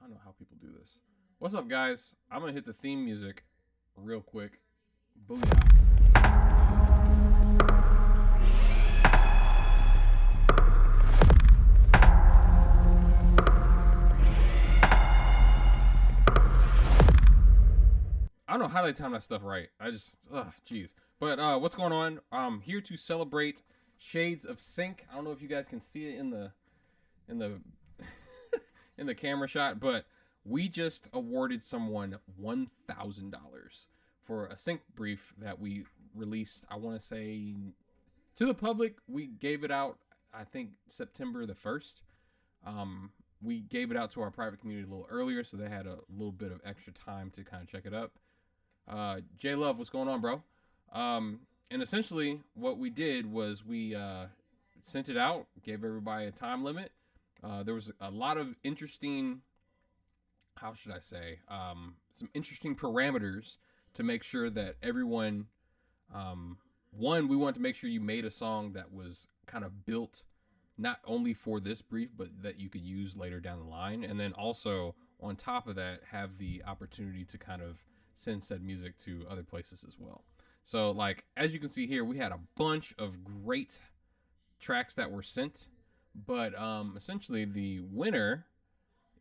I don't know how people do this. What's up, guys? I'm gonna hit the theme music real quick. Booyah. I don't know how they time that stuff right. Jeez. But what's going on? I'm here to celebrate Shades of Sync. I don't know if you guys can see it in the in the camera shot, but we just awarded someone $1,000 for a sync brief that we released. I want to say to the public. We gave it out, I think, September the 1st. We gave it out to our private community a little earlier, so they had a little bit of extra time to kind of check it up. J Love, what's going on, bro? And essentially what we did was we sent it out, gave everybody a time limit. There was a lot of interesting, how should I say, some interesting parameters to make sure that everyone, one, we wanted to make sure you made a song that was kind of built not only for this brief, but that you could use later down the line. And then also on top of that, have the opportunity to kind of send said music to other places as well. So like, as you can see here, we had a bunch of great tracks that were sent, but essentially the winner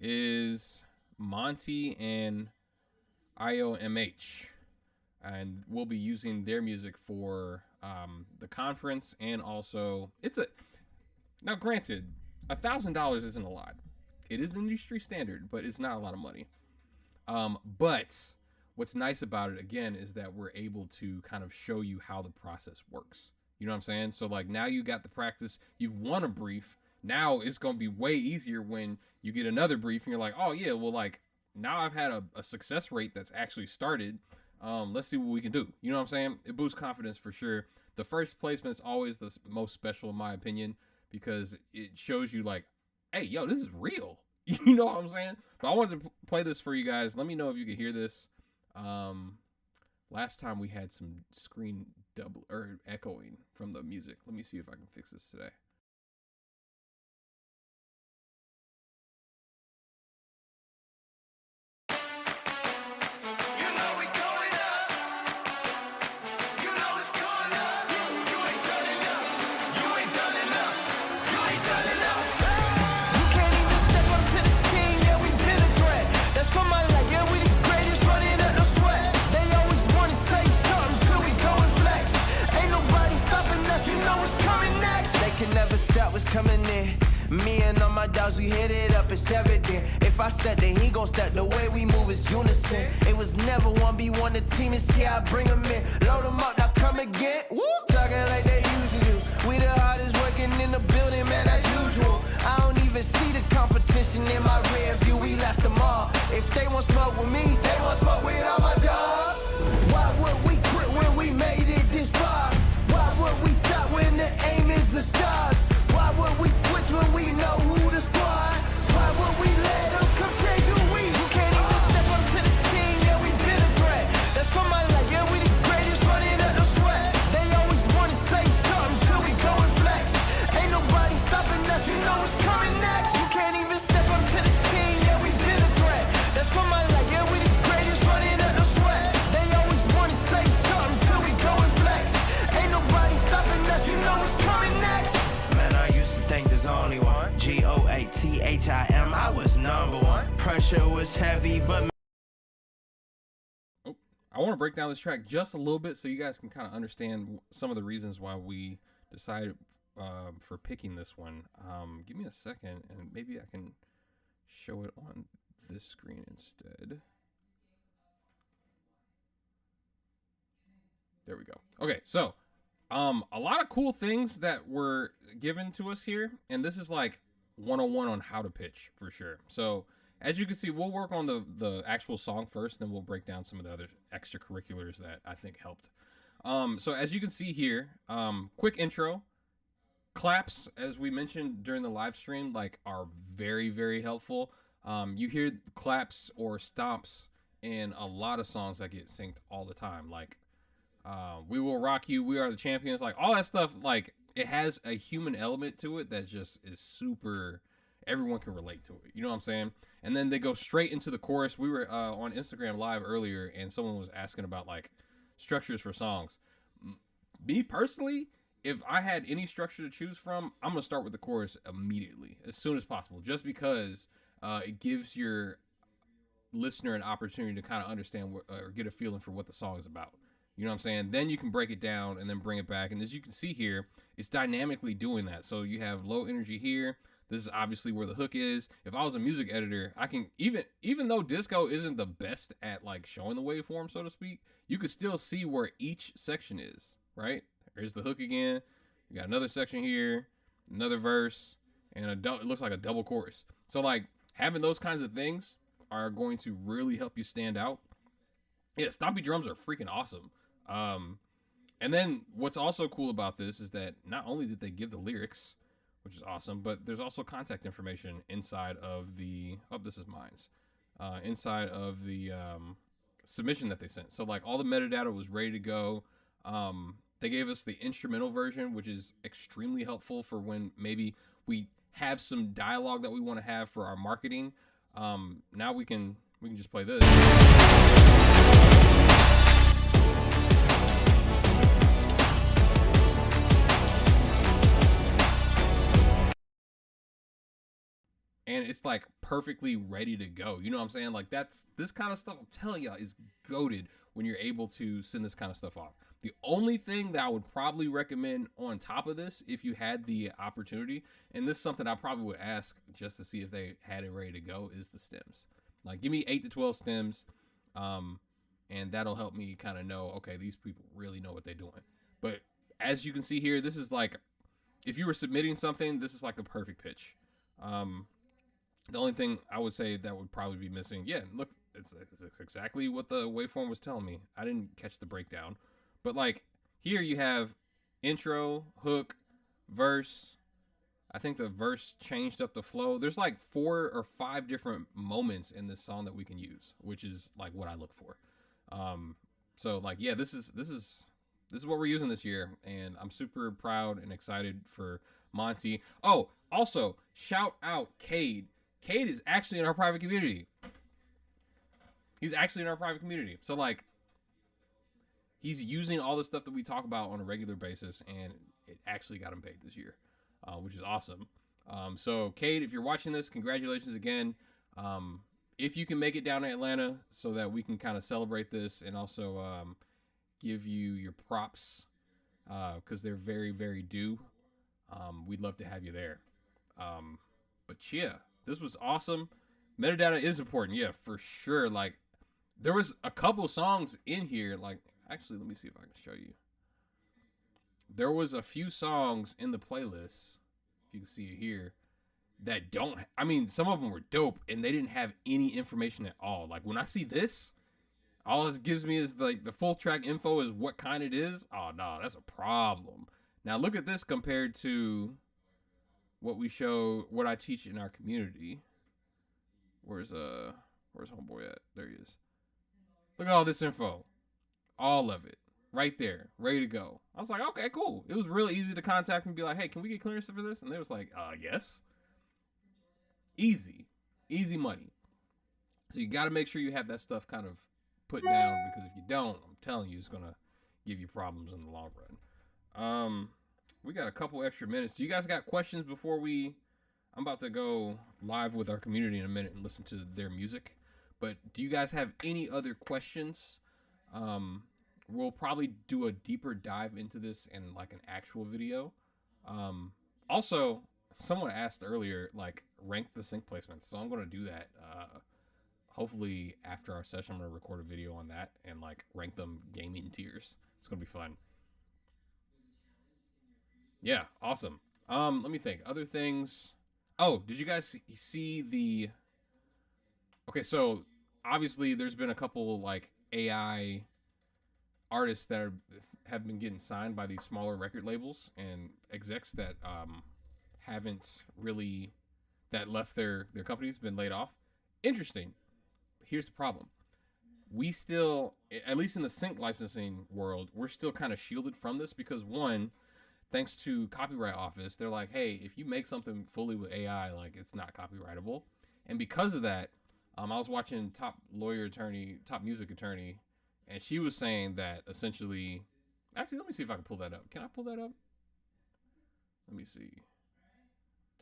is Monty and IOMH, and we'll be using their music for the conference. And also now granted, $1,000 isn't a lot. It is industry standard, but it's not a lot of money. But what's nice about it, again, is that we're able to kind of show you how the process works. You know what I'm saying? So like, now you got the practice, you've won a brief. Now it's going to be way easier when you get another brief and you're like, oh yeah, well, like, now I've had a success rate that's actually started. Let's see what we can do. You know what I'm saying? It boosts confidence for sure. The first placement is always the most special in my opinion, because it shows you like, hey, yo, this is real. You know what I'm saying? But I wanted to play this for you guys. Let me know if you can hear this. Last time we had some screen double or echoing from the music. Let me see if I can fix this today. Coming in, me and all my dogs, we hit it up, it's evident. If I step, then he gon' step, the way we move is unison. It was never 1v1, the team is here, I bring them in. Load them up, now come again, woo! Talking like they usually do. We the hardest working in the building, man, as usual. I don't even see the competition in my rear view, we left them all. If they want smoke with me, they want smoke with all my dogs. Why would we quit when we made it this far? Why would we stop when the aim is the stars? Why would we switch when we know who the squad? Why would we let them come change who we? You can't even step up to the king, yeah, we been a threat. That's for my life, yeah, we the greatest, running up no sweat. They always wanna say something till we go and flex. Ain't nobody stopping us, you know what's coming next. You can't even step up to the king, yeah, we been a threat. That's for my life, yeah, we the greatest, running up no sweat. They always wanna say something till we go and flex. Ain't nobody stopping us, you know what's coming next. Think there's only one. GOATHIM, I was number one. Pressure was heavy, but I want to break down this track just a little bit so you guys can kind of understand some of the reasons why we decided for picking this one. Give me a second and maybe I can show it on this screen instead. There we go. Okay, so a lot of cool things that were given to us here, and this is like 101 on how to pitch for sure. So as you can see, we'll work on the actual song first, then we'll break down some of the other extracurriculars that I think helped. So as you can see here, quick intro. Claps, as we mentioned during the live stream, like, are very, very helpful. You hear claps or stomps in a lot of songs that get synced all the time, like We Will Rock You, We Are the Champions, like all that stuff. Like, it has a human element to it that just is super, everyone can relate to it. You know what I'm saying? And then they go straight into the chorus. We were on Instagram Live earlier, and someone was asking about like structures for songs. Me personally, if I had any structure to choose from, I'm gonna start with the chorus immediately, as soon as possible, just because it gives your listener an opportunity to kind of understand or get a feeling for what the song is about. You know what I'm saying? Then you can break it down and then bring it back. And as you can see here, it's dynamically doing that. So you have low energy here. This is obviously where the hook is. If I was a music editor, I can even though disco isn't the best at like showing the waveform, so to speak, you could still see where each section is, right? There's the hook again. You got another section here, another verse, and it looks like a double chorus. So like having those kinds of things are going to really help you stand out. Yeah, stompy drums are freaking awesome. And then what's also cool about this is that not only did they give the lyrics, which is awesome, but there's also contact information inside of the, this is mine's, inside of the submission that they sent. So like all the metadata was ready to go. They gave us the instrumental version, which is extremely helpful for when maybe we have some dialogue that we want to have for our marketing. Now we can just play this. And it's like perfectly ready to go. You know what I'm saying? Like this kind of stuff, I'm telling y'all, is goated when you're able to send this kind of stuff off. The only thing that I would probably recommend on top of this, if you had the opportunity, and this is something I probably would ask just to see if they had it ready to go, is the stems. Like give me 8 to 12 stems, and that'll help me kind of know, okay, these people really know what they're doing. But as you can see here, this is like, if you were submitting something, this is like the perfect pitch. The only thing I would say that would probably be missing, yeah, look, it's exactly what the waveform was telling me. I didn't catch the breakdown. But like here you have intro, hook, verse. I think the verse changed up the flow. There's like 4 or 5 different moments in this song that we can use, which is like what I look for. So like, yeah, this is what we're using this year, and I'm super proud and excited for Monty. Oh, also shout out Cade. Cade is actually in our private community. He's actually in our private community. So like, he's using all the stuff that we talk about on a regular basis, and it actually got him paid this year, which is awesome. So Cade, if you're watching this, congratulations again. If you can make it down to Atlanta so that we can kind of celebrate this and also give you your props, because they're very, very due. We'd love to have you there. But yeah, this was awesome. Metadata is important. Yeah, for sure. Like there was a couple songs in here. Like actually, let me see if I can show you. There was a few songs in the playlist, if you can see it here, that don't, I mean, some of them were dope and they didn't have any information at all. Like when I see this, all it gives me is like the full track info is what kind it is. Oh no, that's a problem. Now look at this compared to what we show, what I teach in our community. Where's homeboy at? There he is. Look at all this info. All of it. Right there. Ready to go. I was like, okay, cool. It was really easy to contact and be like, hey, can we get clearance for this? And they was like, yes. Easy. Easy money. So you got to make sure you have that stuff kind of put down, because if you don't, I'm telling you, it's going to give you problems in the long run. We got a couple extra minutes. Do you guys got questions before I'm about to go live with our community in a minute and listen to their music. But do you guys have any other questions? We'll probably do a deeper dive into this in like an actual video. Also, someone asked earlier, like, rank the sync placements. So I'm going to do that. Hopefully after our session, I'm going to record a video on that and like rank them gaming tiers. It's going to be fun. Yeah, awesome. Let me think. Other things. Oh, did you guys see the... Okay, so obviously there's been a couple like AI artists that have been getting signed by these smaller record labels and execs that haven't really, that left their companies, been laid off. Interesting. Here's the problem. We still, at least in the sync licensing world, we're still kind of shielded from this because one, thanks to Copyright Office, they're like, hey, if you make something fully with AI, like it's not copyrightable. And because of that, I was watching Top Music Attorney, and she was saying that essentially, actually, let me see if I can pull that up. Can I pull that up? Let me see.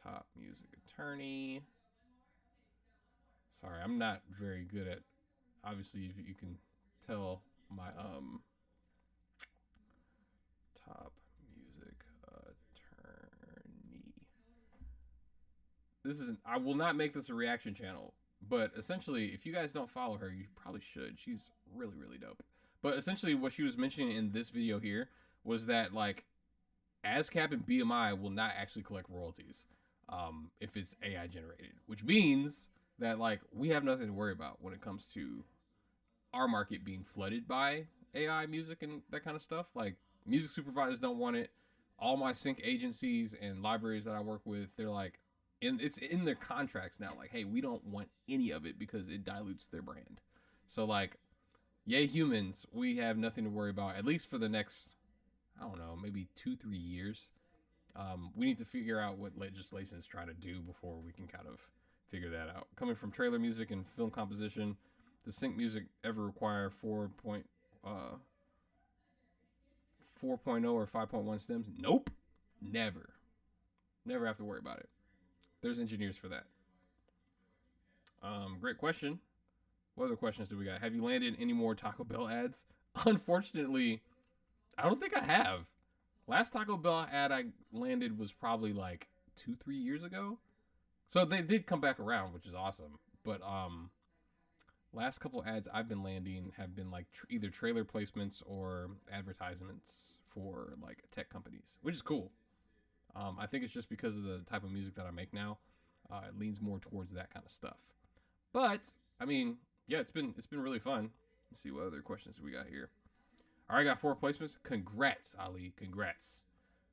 Top Music Attorney. Sorry, I'm not very good at. Obviously, if you can tell my Top Music Attorney. This is. I will not make this a reaction channel, but essentially, if you guys don't follow her, you probably should. She's really, really dope. But essentially, what she was mentioning in this video here was that like ASCAP and BMI will not actually collect royalties if it's AI generated, which means that like we have nothing to worry about when it comes to our market being flooded by AI music and that kind of stuff. Like music supervisors don't want it. All my sync agencies and libraries that I work with, they're like, it's in their contracts now. Like, hey, we don't want any of it because it dilutes their brand. So like, yay humans, we have nothing to worry about, at least for the next, I don't know, maybe 2-3 years. We need to figure out what legislation is trying to do before we can kind of figure that out. Coming from trailer music and film composition, does sync music ever require 4.0 or 5.1 stems? Nope. Never have to worry about it. There's engineers for that. Great question. What other questions do we got? Have you landed any more Taco Bell ads? Unfortunately, I don't think I have. Last Taco Bell ad I landed was probably like 2-3 years ago. So they did come back around, which is awesome. But last couple ads I've been landing have been like either trailer placements or advertisements for like tech companies, which is cool. I think it's just because of the type of music that I make now. It leans more towards that kind of stuff. But I mean, yeah, it's been really fun. Let's see what other questions we got here. All right, got 4 placements. Congrats, Ali. Congrats.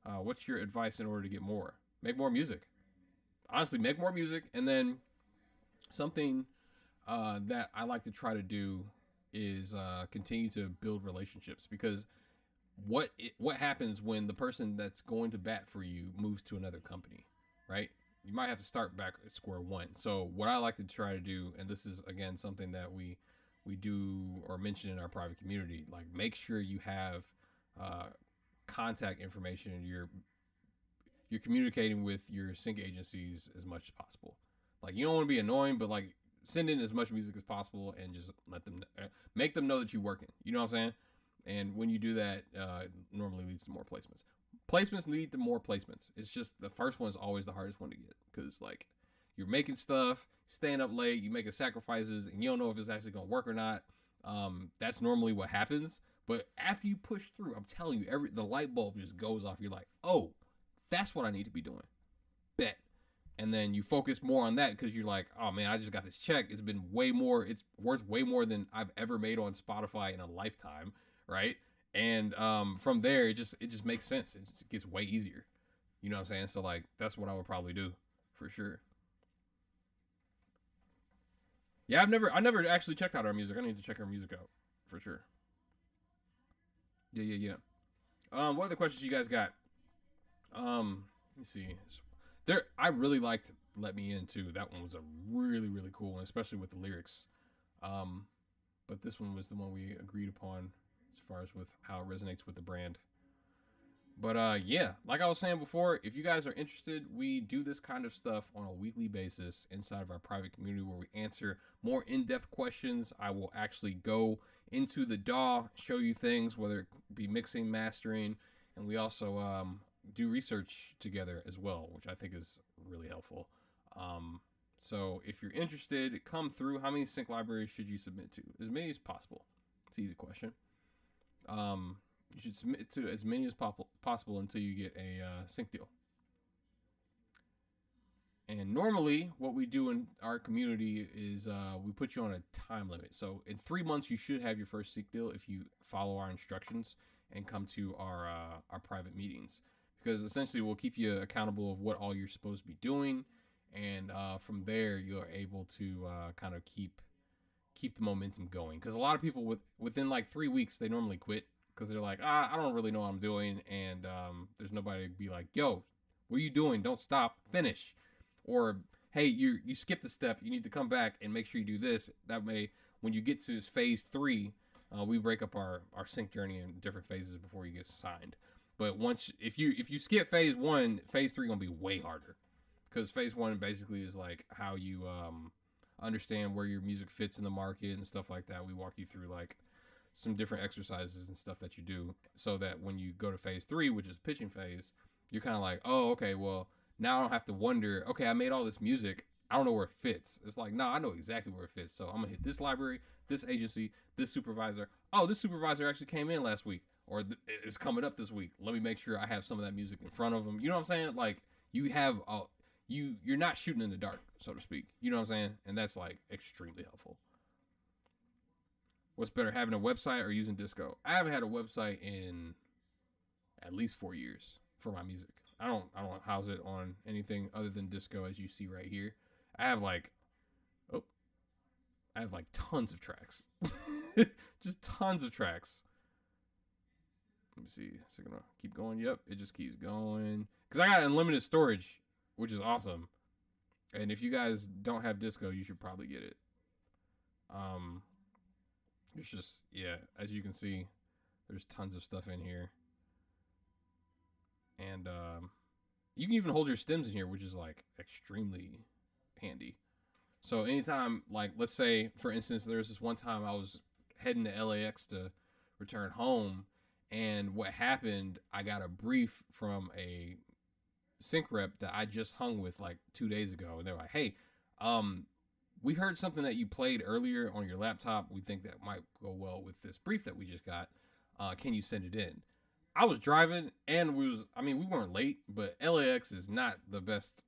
What's your advice in order to get more? Make more music. Honestly, make more music. And then something that I like to try to do is continue to build relationships, because what happens when the person that's going to bat for you moves to another company, right? You might have to start back at square one. So what I like to try to do, and this is again something that we do or mention in our private community, like make sure you have contact information. You're communicating with your sync agencies as much as possible. Like you don't want to be annoying, but like send in as much music as possible and just make them know that you're working. You know what I'm saying? And when you do that, it normally leads to more placements. Placements lead to more placements. It's just the first one is always the hardest one to get, because like you're making stuff, staying up late, you making sacrifices, and you don't know if it's actually gonna work or not. That's normally what happens. But after you push through, I'm telling you, the light bulb just goes off. You're like, oh, that's what I need to be doing. Bet. And then you focus more on that because you're like, oh man, I just got this check. It's been way more. It's worth way more than I've ever made on Spotify in a lifetime, right? And from there, it just makes sense. It just gets way easier. You know what I'm saying? So like, that's what I would probably do for sure. Yeah, I never actually checked out our music. I need to check our music out for sure. Yeah. What other questions you guys got? Let me see. I really liked Let Me In too. That one was a really, really cool one, especially with the lyrics. But this one was the one we agreed upon as far as with how it resonates with the brand. But yeah, like I was saying before, if you guys are interested, we do this kind of stuff on a weekly basis inside of our private community where we answer more in-depth questions. I will actually go into the DAW, show you things, whether it be mixing, mastering, and we also do research together as well, which I think is really helpful. So if you're interested, come through. How many sync libraries should you submit to? As many as possible. It's an easy question. You should submit to as many as possible until you get a sync deal. And normally what we do in our community is we put you on a time limit. So in 3 months, you should have your first sync deal if you follow our instructions and come to our private meetings. Because essentially we'll keep you accountable of what all you're supposed to be doing. And from there, you're able to kind of keep the momentum going. Because a lot of people within like 3 weeks, they normally quit. because they're like, I don't really know what I'm doing, and there's nobody to be like, yo, what are you doing? Don't stop, finish. Or, hey, you skipped a step, you need to come back and make sure you do this. That way, when you get to phase 3, we break up our sync journey in different phases before you get signed. But if you skip phase 1, phase 3 gonna be way harder, because phase 1 basically is like how you understand where your music fits in the market and stuff like that. We walk you through like some different exercises and stuff that you do, so that when you go to phase 3, which is pitching phase, you're kind of like, oh, okay, well, now I don't have to wonder, okay, I made all this music, I don't know where it fits. It's like, nah, I know exactly where it fits. So I'm gonna hit this library, this agency, this supervisor. Oh, this supervisor actually came in last week, or it's coming up this week. Let me make sure I have some of that music in front of them. You know what I'm saying? Like, you have you're not shooting in the dark, so to speak. You know what I'm saying? And that's like extremely helpful. What's better, having a website or using Disco? I haven't had a website in at least 4 years for my music. I don't house it on anything other than Disco, as you see right here. I have like tons of tracks. Just tons of tracks. Let me see. Is it gonna keep going? Yep, it just keeps going. Because I got unlimited storage, which is awesome. And if you guys don't have Disco, you should probably get it. It's just, yeah, as you can see, there's tons of stuff in here. And you can even hold your stems in here, which is like extremely handy. So anytime, like, let's say, for instance, there's this one time I was heading to LAX to return home, and what happened, I got a brief from a sync rep that I just hung with like 2 days ago, and they're like, hey, we heard something that you played earlier on your laptop. We think that might go well with this brief that we just got. Can you send it in? I was driving, and we weren't late, but LAX is not the best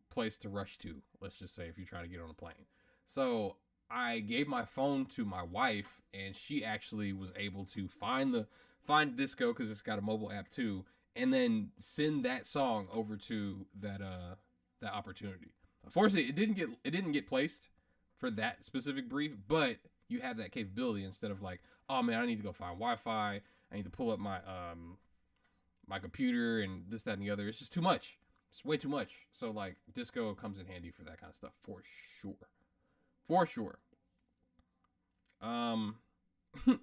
place to rush to, let's just say, if you're trying to get on a plane. So I gave my phone to my wife, and she actually was able to find Disco, because it's got a mobile app too, and then send that song over to that opportunity. Unfortunately, it didn't get placed for that specific brief, but you have that capability instead of like, oh man, I need to go find Wi-Fi, I need to pull up my my computer and this, that, and the other. It's just too much. It's way too much. So like, Disco comes in handy for that kind of stuff for sure. For sure.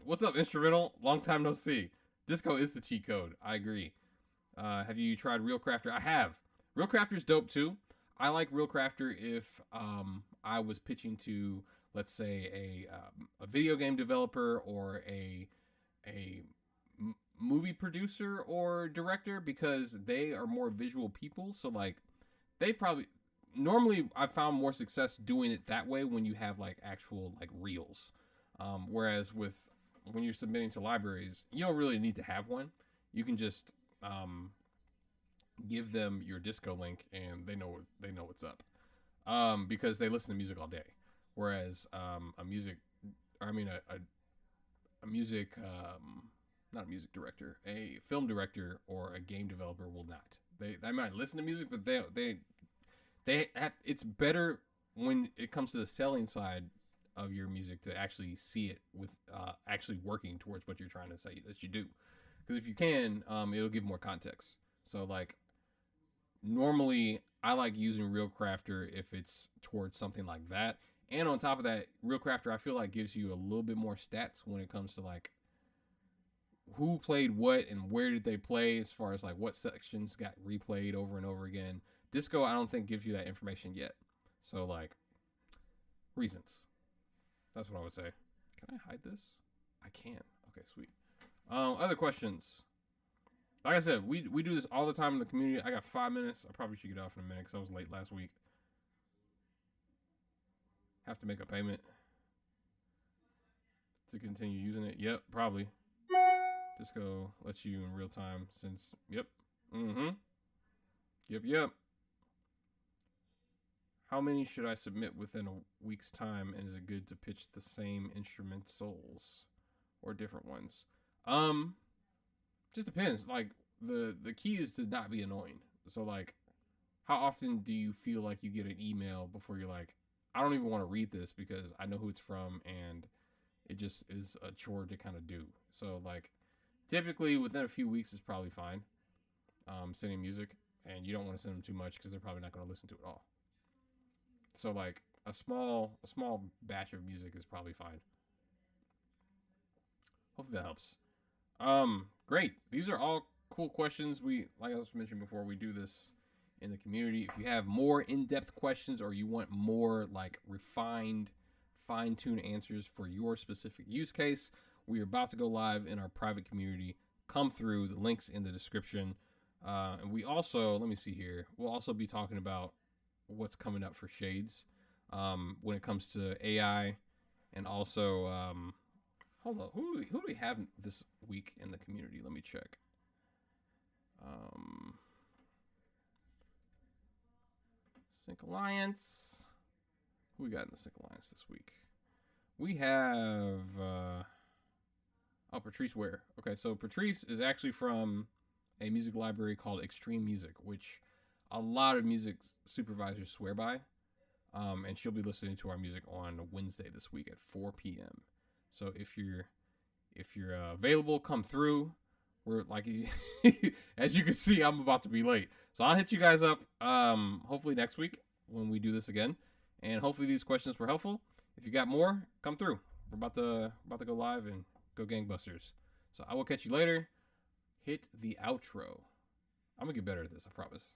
What's up, Instrumental? Long time no see. Disco is the cheat code. I agree. Have you tried Real Crafter? I have. Real Crafter's dope too. I like Real Crafter if I was pitching to, let's say, a video game developer or a movie producer or director, because they are more visual people. So like, they've probably, normally I've found more success doing it that way when you have like actual like reels. Whereas when you're submitting to libraries, you don't really need to have one. You can just give them your Disco link, and they know what's up, because they listen to music all day. Whereas not a music director, a film director or a game developer will not. They might listen to music, but they have. It's better when it comes to the selling side of your music to actually see it with actually working towards what you're trying to say that you do. Because if you can, it'll give more context. So like, normally I like using Real Crafter if it's towards something like that. And on top of that, Real Crafter, I feel like, gives you a little bit more stats when it comes to like who played what and where did they play, as far as like what sections got replayed over and over again. Disco, I don't think, gives you that information yet. So like, reasons. That's what I would say. Can I hide this? I can. Okay, sweet. Other questions? Like I said, we do this all the time in the community. I got 5 minutes. I probably should get off in a minute because I was late last week. Have to make a payment to continue using it. Yep, probably. Disco lets you in real time since. Yep. Yep. How many should I submit within a week's time, and is it good to pitch the same instrumentals or different ones? Just depends. Like, the key is to not be annoying. So like, how often do you feel like you get an email before you're like, I don't even want to read this because I know who it's from and it just is a chore to kind of do. So like, typically within a few weeks is probably fine. Sending music, and you don't want to send them too much because they're probably not going to listen to it all. So like a small batch of music is probably fine. Hopefully that helps. Great. These are all cool questions. Like I was mentioned before, we do this in the community. If you have more in-depth questions or you want more like refined, fine-tuned answers for your specific use case, we are about to go live in our private community. Come through. The link's in the description. And we also, let me see here. We'll also be talking about what's coming up for Shades when it comes to AI, and also hold on, who do we have this week in the community? Let me check. Sync Alliance. Who we got in the Sync Alliance this week? We have Patrice Ware. Okay, so Patrice is actually from a music library called Extreme Music, which a lot of music supervisors swear by. And she'll be listening to our music on Wednesday this week at 4 p.m. So if you're available, come through. We're like, as you can see, I'm about to be late, so I'll hit you guys up hopefully next week when we do this again, and hopefully these questions were helpful. If you got more, come through. We're about to go live and go gangbusters. So I will catch you later. Hit the outro. I'm gonna get better at this, I promise.